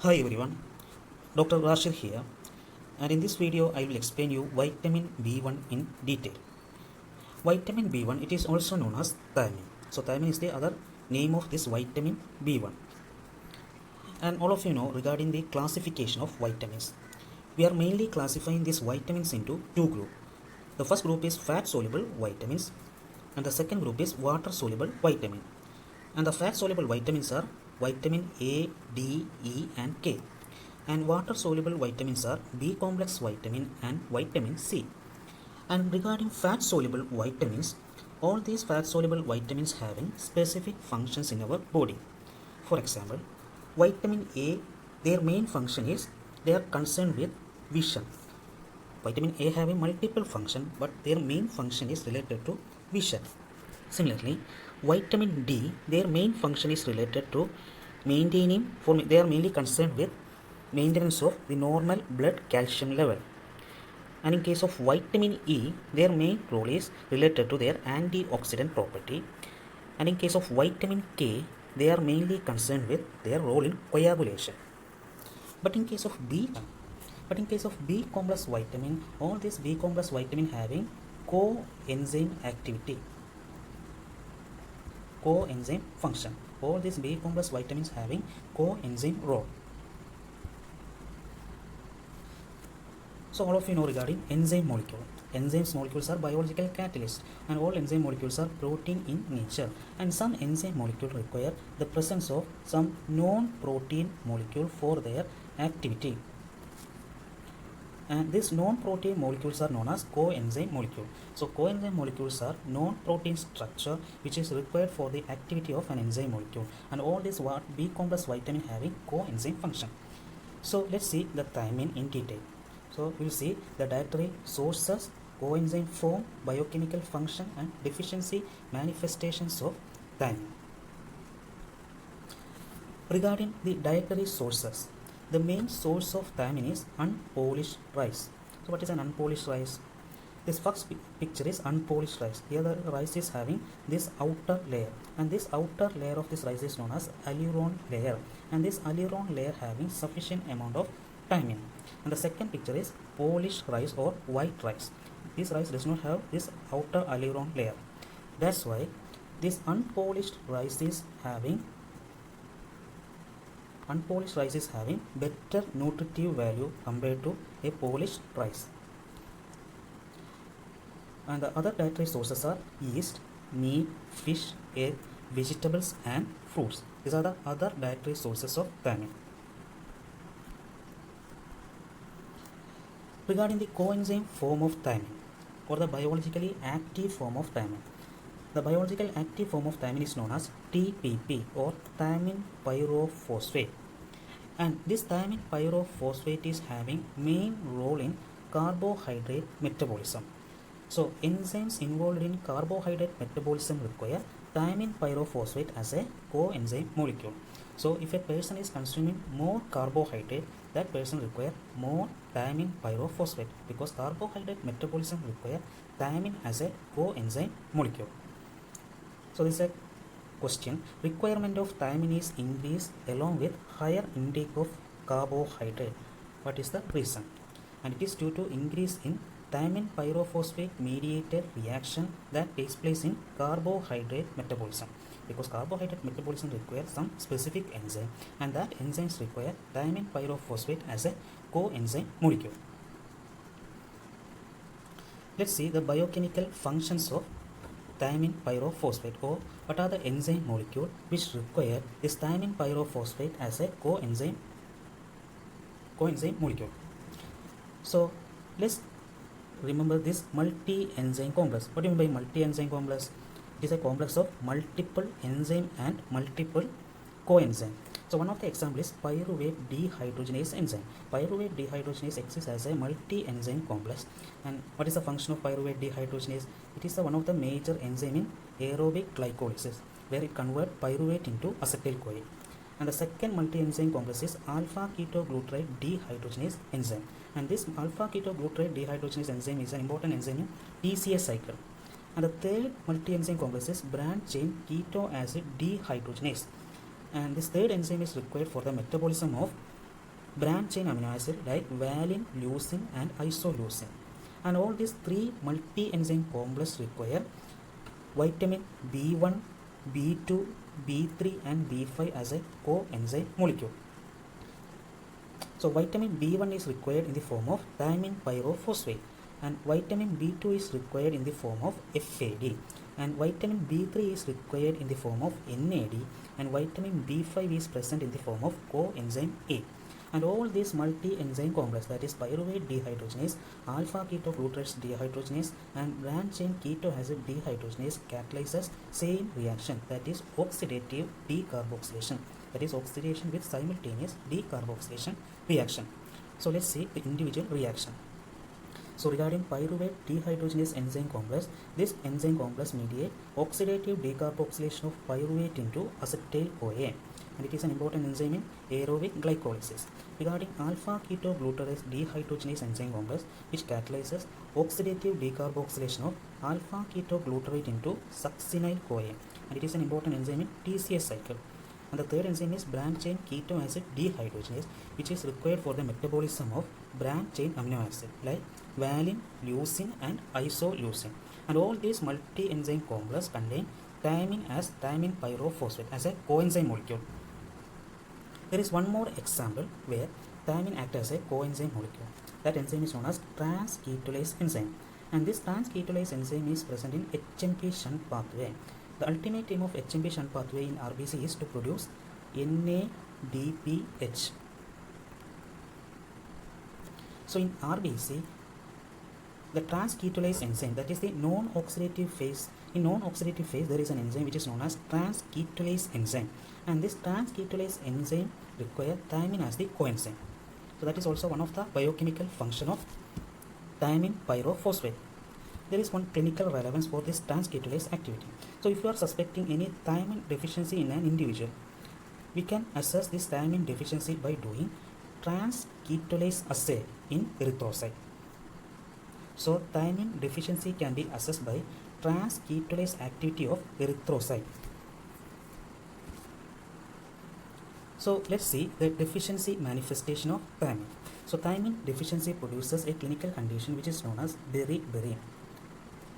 Hi everyone, Dr. Rashid here, and in this video I will explain you vitamin B1 in detail. Vitamin B1, it is also known as thiamine. So thiamine is the other name of this vitamin B1. And all of you know regarding the classification of vitamins. We are mainly classifying these vitamins into two groups. The first group is fat soluble vitamins and the second group is water soluble vitamin. And the fat soluble vitamins are vitamin A, D, E and K. And water soluble vitamins are B complex vitamin and vitamin C. And regarding fat soluble vitamins, all these fat soluble vitamins having specific functions in our body. For example, vitamin A, their main function is they are concerned with vision. Vitamin A having multiple function, but their main function is related to vision. Similarly, vitamin D, their main function is related to they are mainly concerned with maintenance of the normal blood calcium level. And in case of vitamin E, their main role is related to their antioxidant property. And in case of vitamin K, they are mainly concerned with their role in coagulation. But in case of B complex vitamin, all this B complex vitamin having coenzyme activity, coenzyme function. All these B complex vitamins having coenzyme role. So all of you know regarding enzyme molecule. Enzymes molecules are biological catalysts, and all enzyme molecules are protein in nature. And some enzyme molecule require the presence of some non-protein molecule for their activity. And these non-protein molecules are known as coenzyme molecule. So coenzyme molecules are non-protein structure which is required for the activity of an enzyme molecule. And all these B complex vitamin having coenzyme function. So let's see the thiamine in detail. So we will see the dietary sources, coenzyme form, biochemical function and deficiency manifestations of thiamine. Regarding the dietary sources, the main source of thiamine is unpolished rice. So what is an unpolished rice? This first picture is unpolished rice. Here the rice is having this outer layer, and this outer layer of this rice is known as aleurone layer, and this aleurone layer having sufficient amount of thiamine. And the second picture is polished rice or white rice. This rice does not have this outer aleurone layer. That's why this unpolished rice is having better nutritive value compared to a polished rice. And the other dietary sources are yeast, meat, fish, egg, vegetables and fruits. These are the other dietary sources of thiamine. Regarding the coenzyme form of thiamine or the biologically active form of thiamine, the biological active form of thiamine is known as TPP or thiamine pyrophosphate. And this thiamine pyrophosphate is having main role in carbohydrate metabolism. So enzymes involved in carbohydrate metabolism require thiamine pyrophosphate as a coenzyme molecule. So if a person is consuming more carbohydrate, that person require more thiamine pyrophosphate because carbohydrate metabolism require thiamine as a coenzyme molecule. So this is a question. Requirement of thiamine is increased along with higher intake of carbohydrate. What is the reason? And it is due to increase in thiamine pyrophosphate mediated reaction that takes place in carbohydrate metabolism, because carbohydrate metabolism requires some specific enzyme, and that enzymes require thiamine pyrophosphate as a coenzyme molecule. Let's see the biochemical functions of thiamine pyrophosphate, or what are the enzyme molecule which require this thiamine pyrophosphate as a coenzyme molecule. So let's remember this multi-enzyme complex. What do you mean by multi-enzyme complex? It is a complex of multiple enzyme and multiple coenzyme. So one of the examples is pyruvate dehydrogenase enzyme. Pyruvate dehydrogenase exists as a multi-enzyme complex. And what is the function of pyruvate dehydrogenase? It is one of the major enzyme in aerobic glycolysis, where it converts pyruvate into acetyl-CoA. And the second multi-enzyme complex is alpha-ketoglutarate dehydrogenase enzyme. And this alpha-ketoglutarate dehydrogenase enzyme is an important enzyme in TCA cycle. And the third multi-enzyme complex is branch chain keto acid dehydrogenase. And this third enzyme is required for the metabolism of branch chain amino acid like valine, leucine and isoleucine. And all these three multi-enzyme complexes require vitamin B1, B2, B3 and B5 as a coenzyme molecule. So vitamin B1 is required in the form of thiamine pyrophosphate, and vitamin B2 is required in the form of FAD, and vitamin B3 is required in the form of NAD, and vitamin B5 is present in the form of coenzyme A. And all these multi-enzyme complex, that is pyruvate dehydrogenase, alpha ketoglutarate dehydrogenase and branch chain keto acid dehydrogenase catalyzes same reaction, that is oxidative decarboxylation, that is oxidation with simultaneous decarboxylation reaction. So let's see the individual reaction. So regarding pyruvate dehydrogenase enzyme complex, this enzyme complex mediates oxidative decarboxylation of pyruvate into acetyl CoA, and it is an important enzyme in aerobic glycolysis. Regarding alpha ketoglutarate dehydrogenase enzyme complex, which catalyzes oxidative decarboxylation of alpha ketoglutarate into succinyl CoA, and it is an important enzyme in TCA cycle. And the third enzyme is branch chain keto acid dehydrogenase, which is required for the metabolism of branch chain amino acid like valine, leucine and isoleucine. And all these multi-enzyme complexes contain thiamine as thiamine pyrophosphate as a coenzyme molecule. There is one more example where thiamine acts as a coenzyme molecule. That enzyme is known as trans-ketolase enzyme, and this trans-ketolase enzyme is present in HMP shunt pathway. The ultimate aim of HMP shunt pathway in RBC is to produce NADPH. So in RBC, the trans-ketolase enzyme, that is the non-oxidative phase. In non-oxidative phase, there is an enzyme which is known as trans-ketolase enzyme, and this trans-ketolase enzyme requires thiamine as the coenzyme. So that is also one of the biochemical function of thiamine pyrophosphate. There is one clinical relevance for this trans-ketolase activity. So if you are suspecting any thiamine deficiency in an individual, we can assess this thiamine deficiency by doing trans-ketolase assay in erythrocyte. So thiamine deficiency can be assessed by trans-ketolase activity of erythrocyte. So let's see the deficiency manifestation of thiamine. So thiamine deficiency produces a clinical condition which is known as beriberi.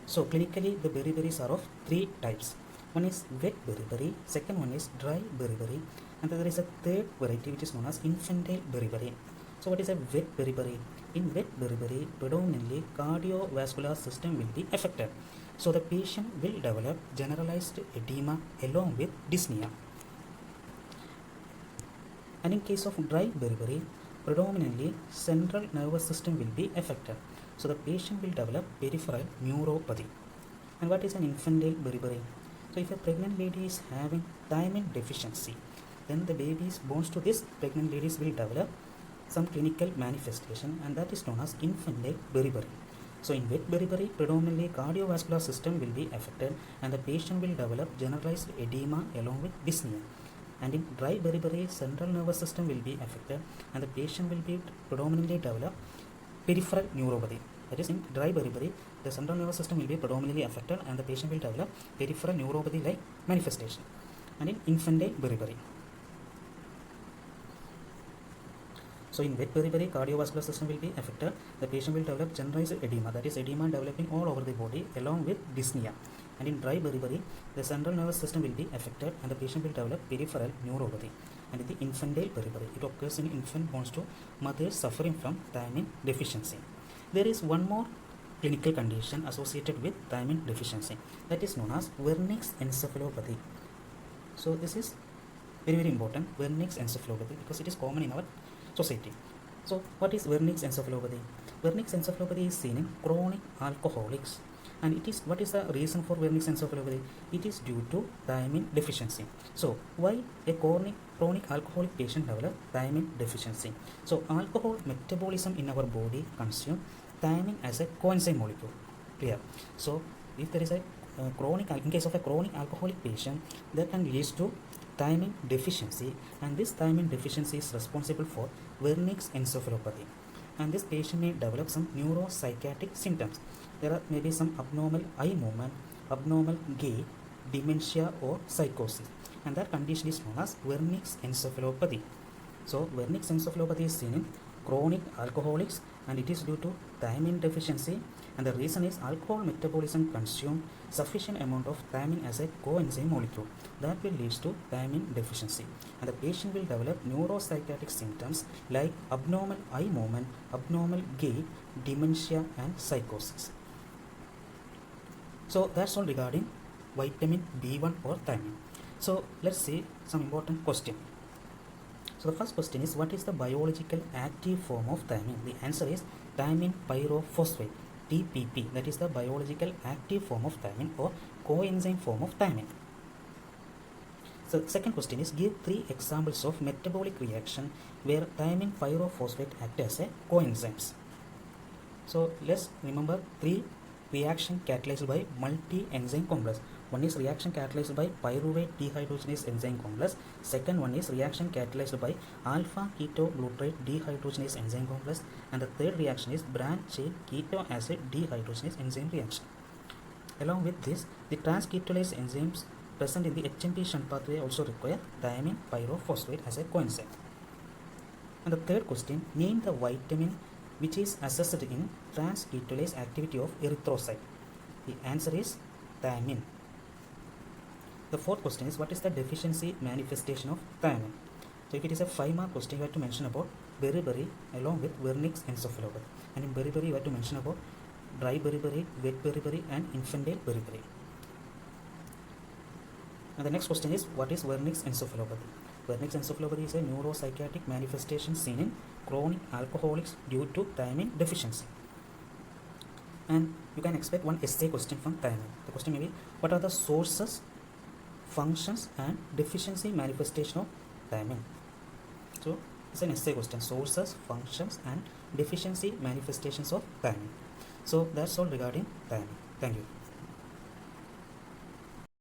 So clinically the beriberis are of three types. One is wet beriberi, second one is dry beriberi, and there is a third variety which is known as infantile beriberi. So what is a wet beriberi? In wet beriberi, predominantly cardiovascular system will be affected. So the patient will develop generalized edema along with dyspnea. And in case of dry beriberi, predominantly central nervous system will be affected. So the patient will develop peripheral neuropathy. And what is an infantile beriberi? So if a pregnant lady is having thiamine deficiency, then the babies born to this pregnant ladies will develop some clinical manifestation, and that is known as infantile beriberi. So in wet beriberi, predominantly cardiovascular system will be affected and the patient will develop generalized edema along with dyspnea. And in dry beriberi, central nervous system will be affected and the patient will be predominantly develop peripheral neuropathy. That is, in dry beriberi, the central nervous system will be predominantly affected and the patient will develop peripheral neuropathy like manifestation. And in infantile beriberi, so in wet beriberi, cardiovascular system will be affected. The patient will develop generalized edema, that is edema developing all over the body along with dyspnea. And in dry beriberi, the central nervous system will be affected and the patient will develop peripheral neuropathy. And in the infantile beriberi, it occurs in infant born to mothers suffering from thiamine deficiency. There is one more clinical condition associated with thiamine deficiency, that is known as Wernicke's encephalopathy. So this is very important, Wernicke's encephalopathy, because it is common in our society. So what is Wernicke's encephalopathy? Wernicke's encephalopathy is seen in chronic alcoholics. And it is, what is the reason for Wernicke's encephalopathy? It is due to thiamine deficiency. So why a chronic alcoholic patient develop thiamine deficiency? So alcohol metabolism in our body consume thiamine as a coenzyme molecule. Clear? So if there is a in case of a chronic alcoholic patient, that can lead to thiamine deficiency, and this thiamine deficiency is responsible for Wernicke's encephalopathy. And this patient may develop some neuropsychiatric symptoms. There are maybe some abnormal eye movement, abnormal gait, dementia or psychosis, and that condition is known as Wernicke's encephalopathy. So Wernicke's encephalopathy is seen in chronic alcoholics, and it is due to thiamine deficiency, and the reason is alcohol metabolism consume sufficient amount of thiamine as a coenzyme molecule that will lead to thiamine deficiency, and the patient will develop neuropsychiatric symptoms like abnormal eye movement, abnormal gait, dementia and psychosis. So that's all regarding vitamin B1 or thiamine. So let's see some important question. So the first question is, what is the biological active form of thiamine? The answer is thiamine pyrophosphate, TPP. That is the biological active form of thiamine or coenzyme form of thiamine. So the second question is, give 3 examples of metabolic reaction where thiamine pyrophosphate act as a coenzymes. So let's remember 3 reaction catalyzed by multi-enzyme complex. One is reaction catalyzed by pyruvate dehydrogenase enzyme complex. Second one is reaction catalyzed by alpha ketoglutarate dehydrogenase enzyme complex. And the third reaction is branch chain keto acid dehydrogenase enzyme reaction. Along with this, the transketolase enzymes present in the HMP shunt pathway also require thiamine pyrophosphate as a coenzyme. And the third question, name the vitamin which is assessed in transketolase activity of erythrocyte. The answer is thiamine. The fourth question is, what is the deficiency manifestation of thiamine? So if it is a 5-mark question, you have to mention about beriberi along with Wernicke's encephalopathy. And in beriberi, you have to mention about dry beriberi, wet beriberi and infantile beriberi. And the next question is, what is Wernicke's encephalopathy? Wernicke's encephalopathy is a neuropsychiatric manifestation seen in chronic alcoholics due to thiamine deficiency. And you can expect one essay question from thiamine. The question may be, what are the sources, functions and deficiency manifestation of thiamine? So it's an essay question, sources, functions and deficiency manifestations of thiamine. So that's all regarding thiamine. Thank you.